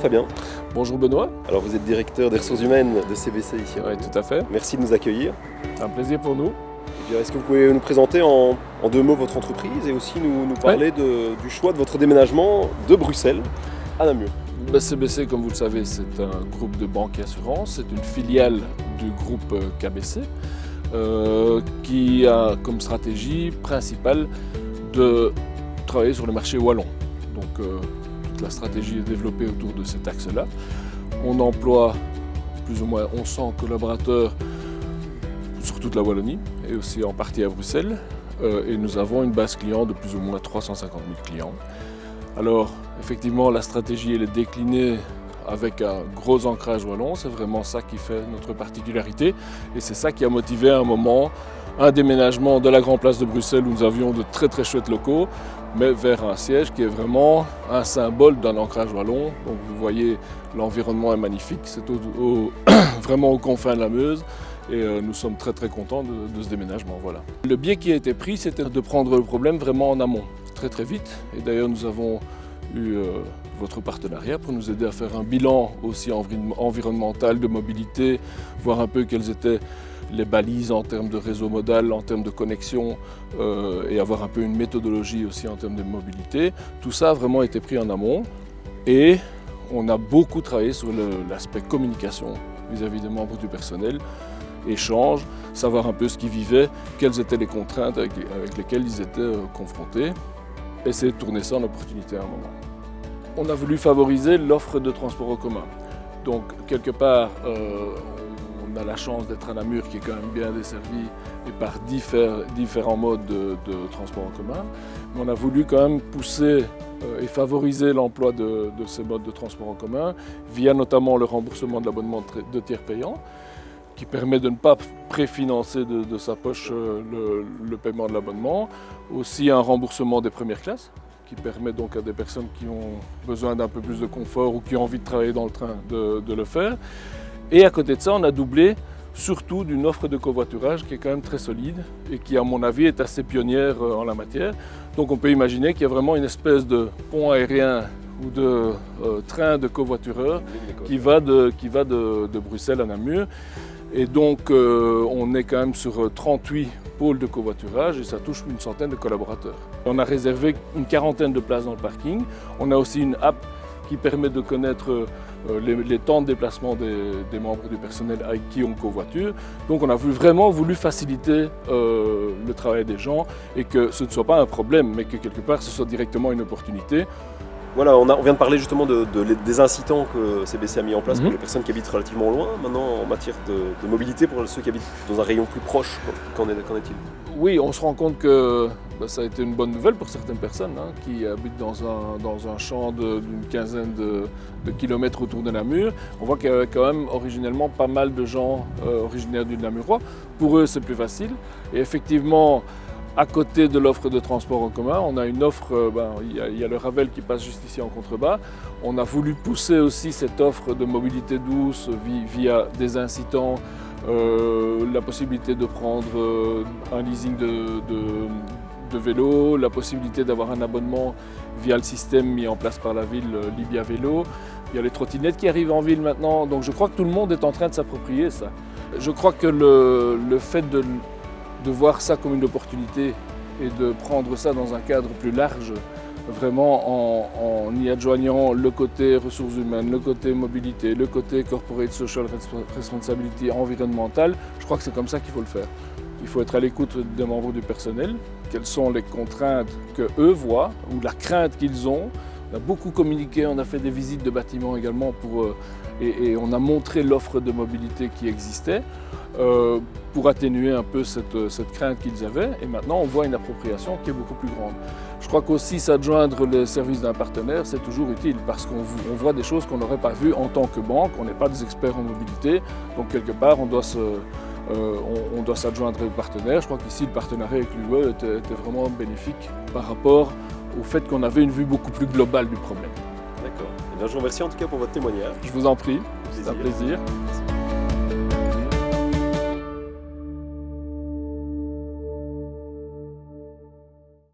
Fabien. Bonjour Benoît. Alors vous êtes directeur des ressources humaines de CBC ici. Oui, tout à fait. Merci de nous accueillir. C'est un plaisir pour nous. Est-ce que vous pouvez nous présenter en deux mots votre entreprise et aussi nous parler du choix de votre déménagement de Bruxelles à Namur? CBC, comme vous le savez, c'est un groupe de banque et assurance. C'est une filiale du groupe KBC qui a comme stratégie principale de travailler sur le marché wallon. Donc toute la stratégie est développée autour de cet axe-là. On emploie plus ou moins 1100 collaborateurs sur toute la Wallonie et aussi en partie à Bruxelles. Et nous avons une base client de plus ou moins 350 000 clients. Alors effectivement, la stratégie elle est déclinée avec un gros ancrage wallon. C'est vraiment ça qui fait notre particularité. Et c'est ça qui a motivé à un moment un déménagement de la Grande Place de Bruxelles où nous avions de très très chouettes locaux, mais vers un siège qui est vraiment un symbole d'un ancrage wallon. Donc vous voyez, l'environnement est magnifique, c'est vraiment aux confins de la Meuse et nous sommes très très contents de ce déménagement. Voilà. Le biais qui a été pris, c'était de prendre le problème vraiment en amont, très très vite. Et d'ailleurs nous avons eu votre partenariat pour nous aider à faire un bilan aussi environnemental, de mobilité, voir un peu quelles étaient les balises en termes de réseau modal, en termes de connexion et avoir un peu une méthodologie aussi en termes de mobilité. Tout ça a vraiment été pris en amont et on a beaucoup travaillé sur l'aspect communication vis-à-vis des membres du personnel, échange, savoir un peu ce qu'ils vivaient, quelles étaient les contraintes avec lesquelles ils étaient confrontés, essayer de tourner ça en opportunité à un moment. On a voulu favoriser l'offre de transport en commun. Donc quelque part, on a la chance d'être à Namur qui est quand même bien desservi et par différents modes de transport en commun. Mais on a voulu quand même pousser et favoriser l'emploi de ces modes de transport en commun via notamment le remboursement de l'abonnement de tiers payant qui permet de ne pas préfinancer de sa poche le paiement de l'abonnement. Aussi un remboursement des premières classes qui permet donc à des personnes qui ont besoin d'un peu plus de confort ou qui ont envie de travailler dans le train de le faire. Et à côté de ça, on a doublé surtout d'une offre de covoiturage qui est quand même très solide et qui, à mon avis, est assez pionnière en la matière. Donc on peut imaginer qu'il y a vraiment une espèce de pont aérien ou de train de covoitureurs qui va de Bruxelles à Namur. Et donc on est quand même sur 38 pôles de covoiturage et ça touche une centaine de collaborateurs. On a réservé une quarantaine de places dans le parking. On a aussi une app qui permet de connaître les temps de déplacement des membres du personnel avec qui on covoiture. Donc on a vraiment voulu faciliter le travail des gens et que ce ne soit pas un problème, mais que quelque part ce soit directement une opportunité. Voilà, on vient de parler justement des incitants que CBC a mis en place pour les personnes qui habitent relativement loin. Maintenant, en matière de mobilité, pour ceux qui habitent dans un rayon plus proche, qu'en est-il? Oui, on se rend compte que ça a été une bonne nouvelle pour certaines personnes qui habitent dans un champ d'une quinzaine de kilomètres autour de Namur. On voit qu'il y avait quand même originellement pas mal de gens originaires du Namurois. Pour eux, c'est plus facile. Et effectivement, à côté de l'offre de transport en commun, on a une offre, il y a le Ravel qui passe juste ici en contrebas. On a voulu pousser aussi cette offre de mobilité douce via des incitants, la possibilité de prendre un leasing de vélo, la possibilité d'avoir un abonnement via le système mis en place par la ville Libia Vélo. Il y a les trottinettes qui arrivent en ville maintenant, donc je crois que tout le monde est en train de s'approprier ça. Je crois que le fait de voir ça comme une opportunité et de prendre ça dans un cadre plus large, vraiment en y adjoignant le côté ressources humaines, le côté mobilité, le côté corporate social responsibility environnementale, je crois que c'est comme ça qu'il faut le faire. Il faut être à l'écoute des membres du personnel, quelles sont les contraintes qu'eux voient ou la crainte qu'ils ont. On a beaucoup communiqué, on a fait des visites de bâtiments également et on a montré l'offre de mobilité qui existait pour atténuer un peu cette crainte qu'ils avaient. Et maintenant, on voit une appropriation qui est beaucoup plus grande. Je crois qu'aussi s'adjoindre les services d'un partenaire, c'est toujours utile parce qu'on voit des choses qu'on n'aurait pas vues en tant que banque. On n'est pas des experts en mobilité, donc quelque part, on doit s'adjoindre au partenaire. Je crois qu'ici, le partenariat avec l'UE était vraiment bénéfique par rapport au fait qu'on avait une vue beaucoup plus globale du problème. D'accord. Eh bien, je vous remercie en tout cas pour votre témoignage. Je vous en prie, c'est un plaisir. Merci.